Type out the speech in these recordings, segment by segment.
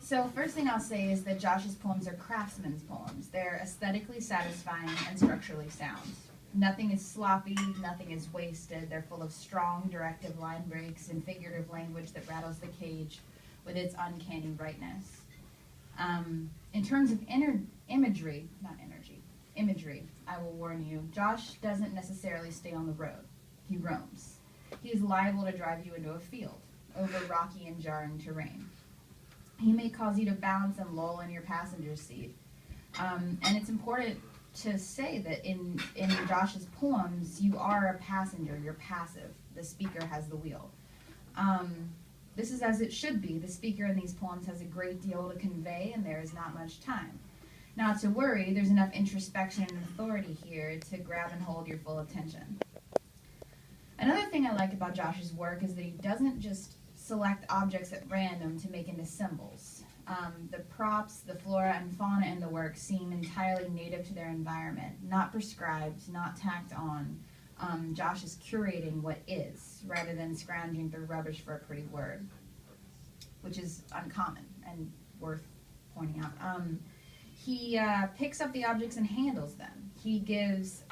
So first thing I'll say is that Josh's poems are craftsman's poems. They're aesthetically satisfying and structurally sound. Nothing is sloppy, nothing is wasted. They're full of strong, directive line breaks and figurative language that rattles the cage with its uncanny rightness. In terms of imagery, I will warn you, Josh doesn't necessarily stay on the road. He roams. He is liable to drive you into a field, over rocky and jarring terrain. He may cause you to bounce and lull in your passenger seat. And it's important to say that in Josh's poems, you are a passenger, you're passive. The speaker has the wheel. This is as it should be. The speaker in these poems has a great deal to convey, and there is not much time. Not to worry, there's enough introspection and authority here to grab and hold your full attention. Another thing I like about Josh's work is that he doesn't just select objects at random to make into symbols. The props, the flora and fauna in the work seem entirely native to their environment, not prescribed, not tacked on. Josh is curating what is, rather than scrounging through rubbish for a pretty word, which is uncommon and worth pointing out. He picks up the objects and handles them. He gives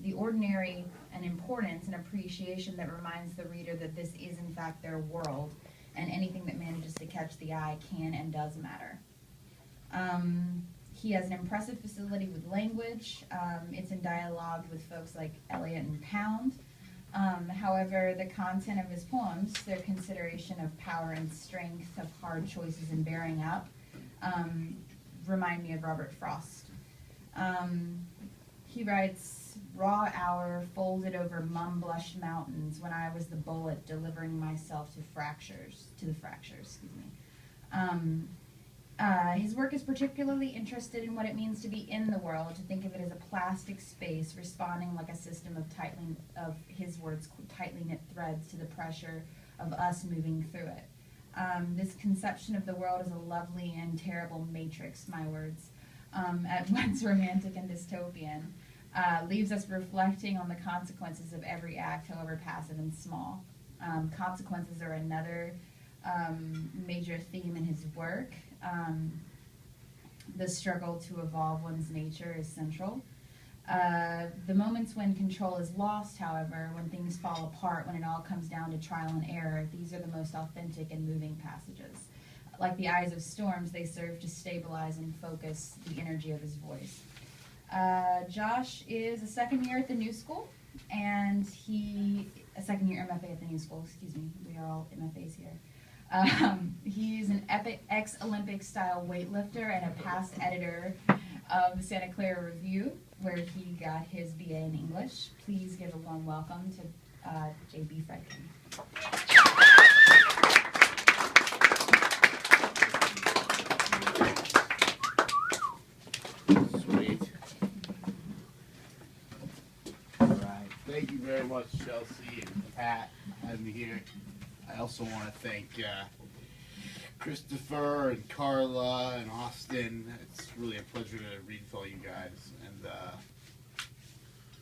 the ordinary an importance and appreciation that reminds the reader that this is in fact their world, and anything that manages to catch the eye can and does matter. He has an impressive facility with language. It's in dialogue with folks like Eliot and Pound. However, the content of his poems, their consideration of power and strength, of hard choices and bearing up, remind me of Robert Frost. He writes, "Raw hour folded over mum-blushed mountains when I was the bullet delivering myself to the fractures, excuse me." His work is particularly interested in what it means to be in the world, to think of it as a plastic space responding like a system of his words, tightly knit threads to the pressure of us moving through it. This conception of the world as a lovely and terrible matrix, my words, at once romantic and dystopian, leaves us reflecting on the consequences of every act, however passive and small. Consequences are another major theme in his work. The struggle to evolve one's nature is central. The moments when control is lost, however, when things fall apart, when it all comes down to trial and error, these are the most authentic and moving passages. Like the eyes of storms, they serve to stabilize and focus the energy of his voice. Josh is a second year at the New School, and a second year MFA at the New School, excuse me, we are all MFAs here. He's an ex-Olympic style weightlifter and a past editor of the Santa Clara Review, where he got his BA in English. Please give a warm welcome to J.B. Fredkin. Sweet. All right. Thank you very much, Chelsea and Pat, for having me here. I also want to thank Christopher and Carla and Austin. It's really a pleasure to read with all you guys, and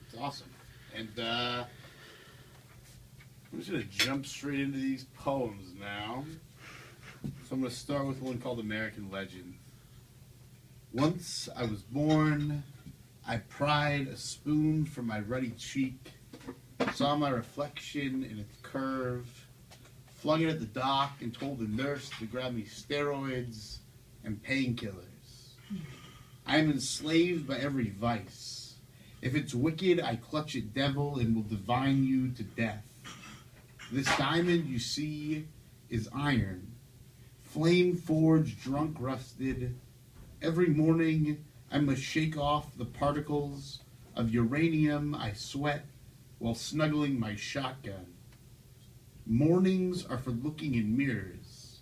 it's awesome. And I'm just going to jump straight into these poems now. So I'm going to start with one called American Legend. Once I was born, I pried a spoon from my ruddy cheek, saw my reflection in its curve, flung it at the dock and told the nurse to grab me steroids and painkillers. I am enslaved by every vice. If it's wicked, I clutch it, devil, and will divine you to death. This diamond you see is iron, flame forged, drunk, rusted. Every morning I must shake off the particles of uranium I sweat while snuggling my shotgun. Mornings are for looking in mirrors,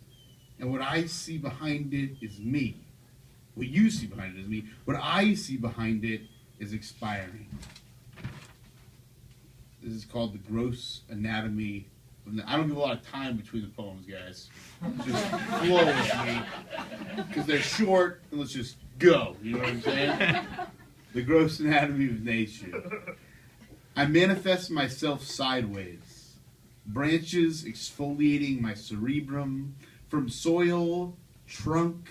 and what I see behind it is me. What you see behind it is me. What I see behind it is expiring. This is called The Gross Anatomy. I don't give a lot of time between the poems, guys. Just flow with me, because they're short, and let's just go. You know what I'm saying? The Gross Anatomy of Nature. I manifest myself sideways. Branches exfoliating my cerebrum, from soil, trunk,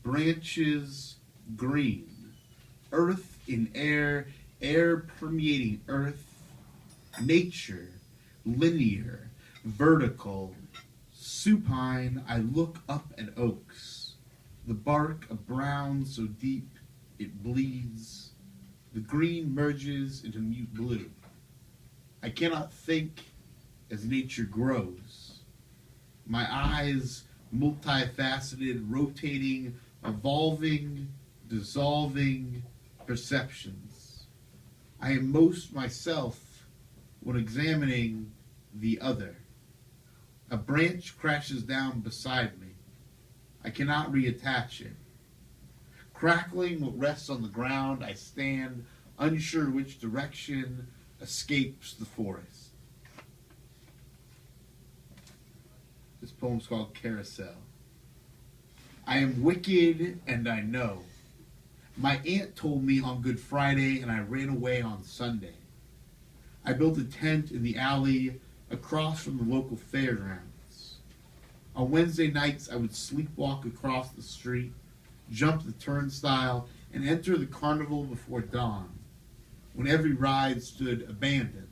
branches, green, earth in air, air permeating earth, nature, linear, vertical, supine. I look up at oaks, the bark a brown so deep it bleeds, the green merges into mute blue. I cannot think as nature grows. My eyes, multifaceted, rotating, evolving, dissolving perceptions. I am most myself when examining the other. A branch crashes down beside me. I cannot reattach it. Crackling what rests on the ground, I stand, unsure which direction escapes the forest. This poem's called Carousel. I am wicked and I know. My aunt told me on Good Friday and I ran away on Sunday. I built a tent in the alley across from the local fairgrounds. On Wednesday nights I would sleepwalk across the street, jump the turnstile, and enter the carnival before dawn, when every ride stood abandoned.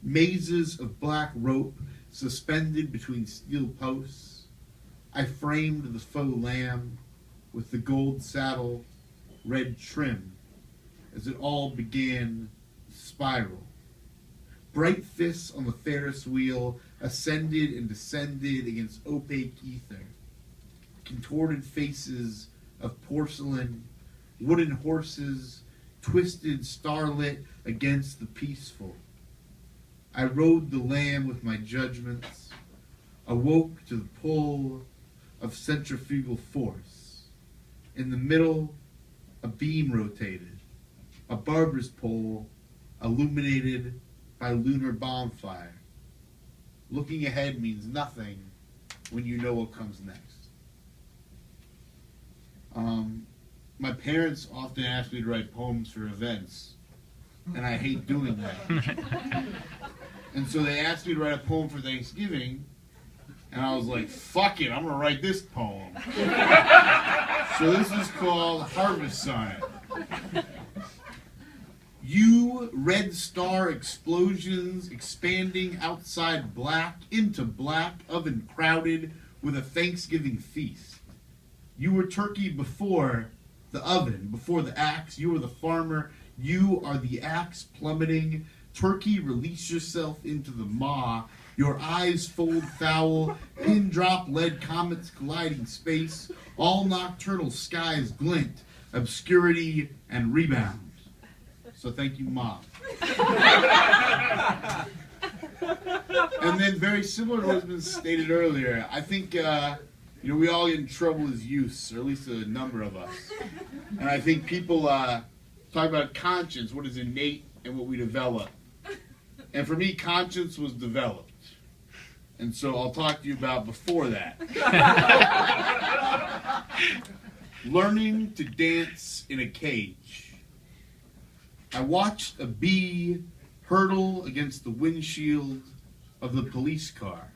Mazes of black rope suspended between steel posts. I framed the faux lamb with the gold saddle, red trim, as it all began to spiral. Bright fists on the Ferris wheel ascended and descended against opaque ether. Contorted faces of porcelain, wooden horses, twisted starlit against the peaceful. I rode the lamb with my judgments, awoke to the pull of centrifugal force. In the middle, a beam rotated, a barber's pole illuminated by lunar bonfire. Looking ahead means nothing when you know what comes next. My parents often ask me to write poems for events, and I hate doing that. And so they asked me to write a poem for Thanksgiving, and I was like, fuck it, I'm going to write this poem. So this is called Harvest Sonnet. You red star explosions expanding outside black into black, oven crowded with a Thanksgiving feast. You were turkey before the oven, before the axe. You were the farmer. You are the axe plummeting. Turkey, release yourself into the maw. Your eyes fold foul. Pin drop lead comets colliding space. All nocturnal skies glint. Obscurity and rebound. So thank you, Mom. And then very similar to what's been stated earlier, I think we all get in trouble as youths, or at least a number of us. And I think people talk about conscience, what is innate and what we develop. And for me, conscience was developed. And so I'll talk to you about before that. Learning to dance in a cage. I watched a bee hurtle against the windshield of the police car.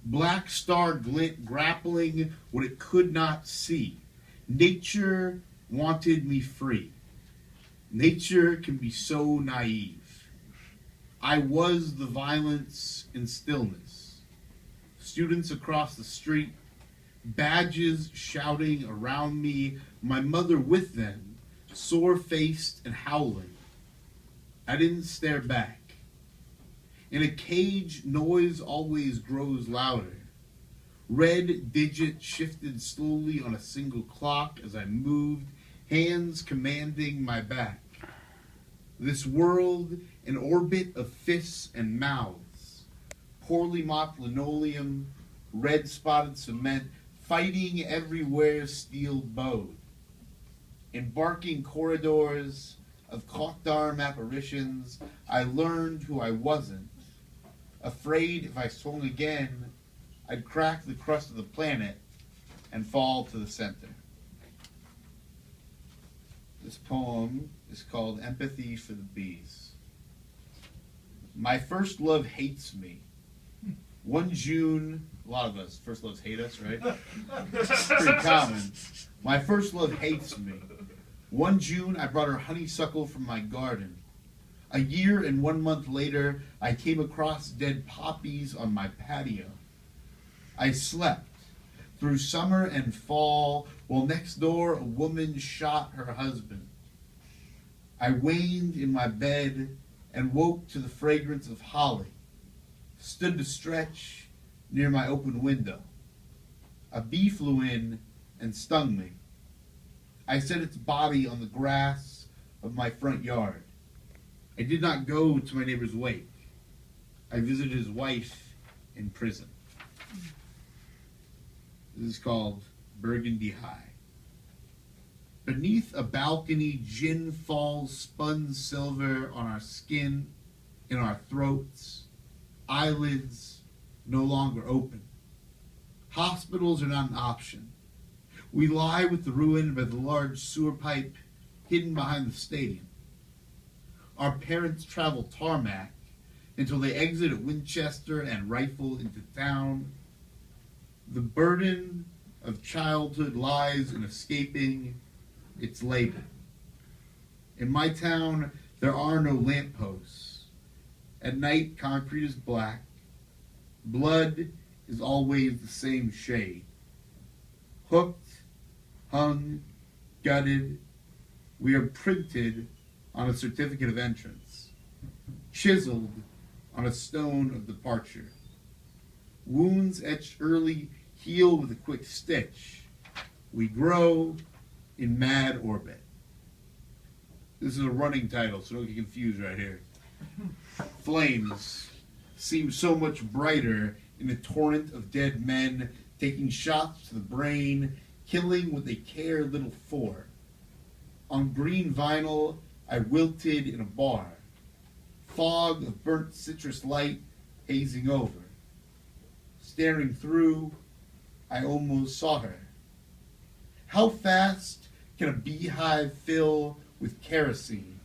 Black star glint grappling what it could not see. Nature wanted me free. Nature can be so naive. I was the violence in stillness. Students across the street, badges shouting around me, my mother with them, sore-faced and howling. I didn't stare back. In a cage, noise always grows louder. Red digits shifted slowly on a single clock as I moved, hands commanding my back. This world, an orbit of fists and mouths. Poorly mopped linoleum, red spotted cement, fighting everywhere steel bowed. Embarking corridors of cockdarm apparitions, I learned who I wasn't. Afraid if I swung again, I'd crack the crust of the planet and fall to the center. This poem is called Empathy for the Bees. My first love hates me. One June, A lot of us, first loves hate us, right? It's pretty common. My first love hates me. One June, I brought her honeysuckle from my garden. A year and 1 month later, I came across dead poppies on my patio. I slept through summer and fall, while next door a woman shot her husband. I waned in my bed and woke to the fragrance of holly, stood to stretch near my open window. A bee flew in and stung me. I set its body on the grass of my front yard. I did not go to my neighbor's wake. I visited his wife in prison. This is called Burgundy High. Beneath a balcony, gin falls spun silver on our skin, in our throats, eyelids no longer open. Hospitals are not an option. We lie with the ruin by the large sewer pipe hidden behind the stadium. Our parents travel tarmac until they exit at Winchester and rifle into town. The burden of childhood lies in escaping its label. In my town, there are no lampposts. At night, concrete is black. Blood is always the same shade. Hooked, hung, gutted, we are printed on a certificate of entrance, chiseled on a stone of departure. Wounds etched early heal with a quick stitch. We grow in mad orbit. This is a running title, so don't get confused right here. Flames seem so much brighter in a torrent of dead men taking shots to the brain, killing what they care little for. On green vinyl, I wilted in a bar. Fog of burnt citrus light hazing over. Staring through, I almost saw her. How fast can a beehive fill with kerosene?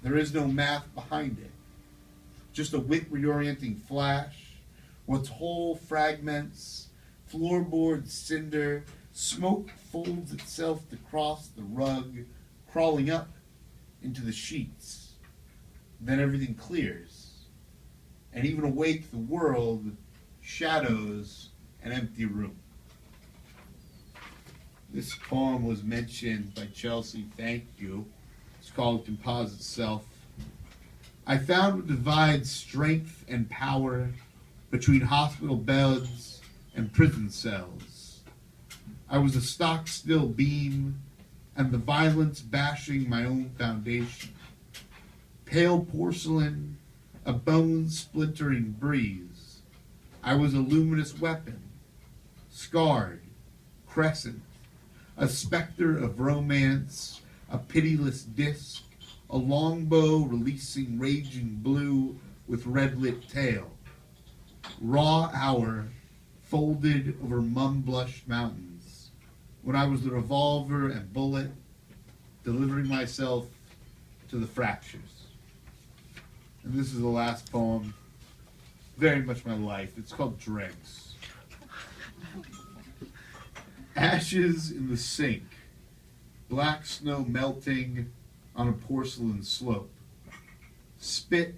There is no math behind it. Just a whip reorienting flash. What's whole fragments, floorboard cinder, smoke folds itself to cross the rug, crawling up into the sheets. Then everything clears. And even awake the world shadows an empty room. This poem was mentioned by Chelsea, thank you. It's called Composite Self. I found what divides strength and power between hospital beds and prison cells. I was a stock-still beam, and the violence bashing my own foundation. Pale porcelain, a bone-splintering breeze. I was a luminous weapon, scarred, crescent, a specter of romance, a pitiless disc, a longbow releasing raging blue with red-lit tail. Raw hour folded over mum-blushed mountains, when I was the revolver and bullet, delivering myself to the fractures. And this is the last poem, very much my life. It's called Dregs. Ashes in the sink, black snow melting on a porcelain slope. Spit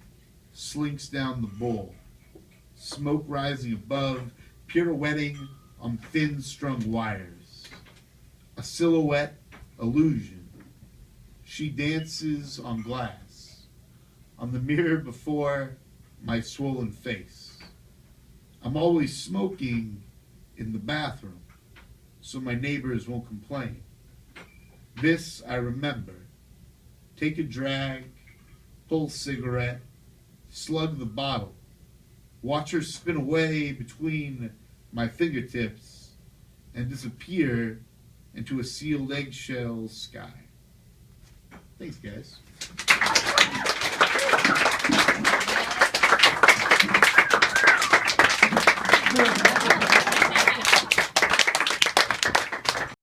slinks down the bowl, smoke rising above, pirouetting on thin strung wires. A silhouette illusion. She dances on glass, on the mirror before my swollen face. I'm always smoking in the bathroom, so my neighbors won't complain. This I remember. Take a drag, pull cigarette, slug the bottle, watch her spin away between my fingertips and disappear into a sealed eggshell sky. Thanks, guys.